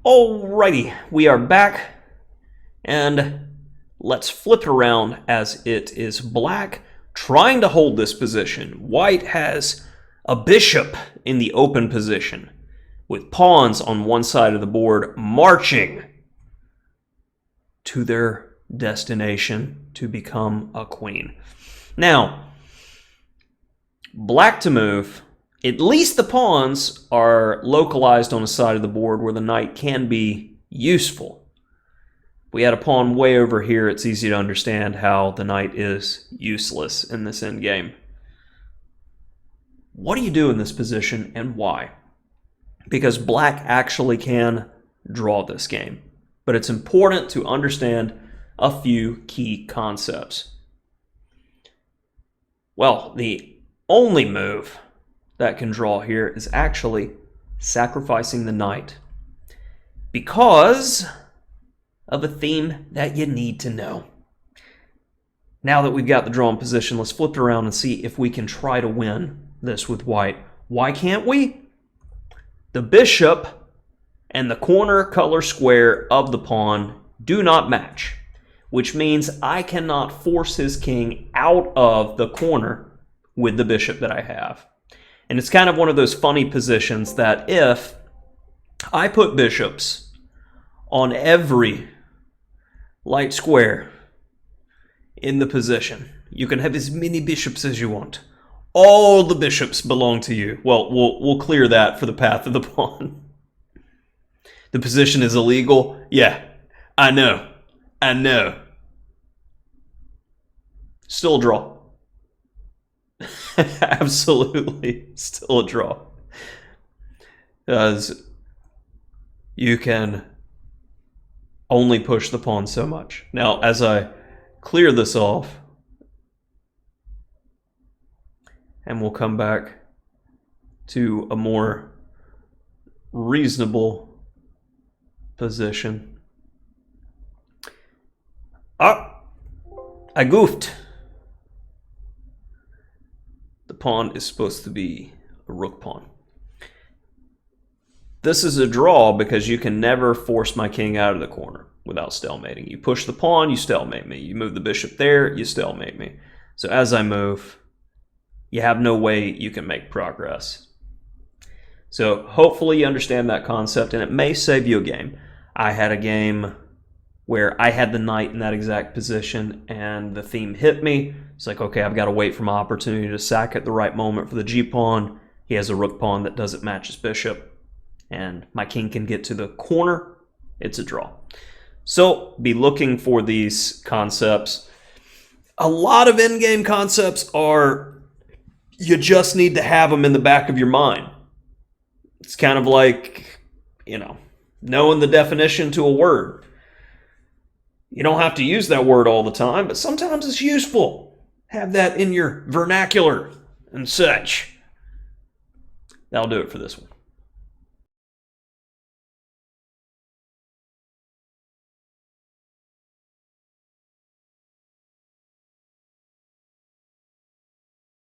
Alrighty, we are back, and let's flip it around as it is black trying to hold this position. White has a bishop in the open position, with pawns on one side of the board marching to their destination to become a queen. Now, black to move. At least the pawns are localized on a side of the board where the knight can be useful. If we had a pawn way over here, it's easy to understand how the knight is useless in this endgame. What do you do in this position and why? Because black actually can draw this game, but it's important to understand a few key concepts. Well, the only move that can draw here is actually sacrificing the knight because of a theme that you need to know. Now that we've got the drawn position, let's flip it around and see if we can try to win this with white. Why can't we? The bishop and the corner color square of the pawn do not match, which means I cannot force his king out of the corner with the bishop that I have. And it's kind of one of those funny positions that if I put bishops on every light square in the position, you can have as many bishops as you want. All the bishops belong to you. Well, we'll clear that for the path of the pawn. The position is illegal. Yeah, I know. Still a draw. Absolutely still a draw. Because you can only push the pawn so much. Now, as I clear this off, and we'll come back to a more reasonable position. Ah, I goofed. The pawn is supposed to be a rook pawn. This is a draw because you can never force my king out of the corner without stalemating. You push the pawn, you stalemate me. You move the bishop there, you stalemate me. So as I move, you have no way you can make progress. So hopefully you understand that concept, and it may save you a game. I had a game where I had the knight in that exact position, and the theme hit me. It's like, okay, I've got to wait for my opportunity to sack at the right moment for the g-pawn. He has a rook pawn that doesn't match his bishop, and my king can get to the corner. It's a draw. So be looking for these concepts. A lot of endgame concepts are, you just need to have them in the back of your mind. It's kind of like, knowing the definition to a word. You don't have to use that word all the time, but sometimes it's useful. Have that in your vernacular and such. That'll do it for this one.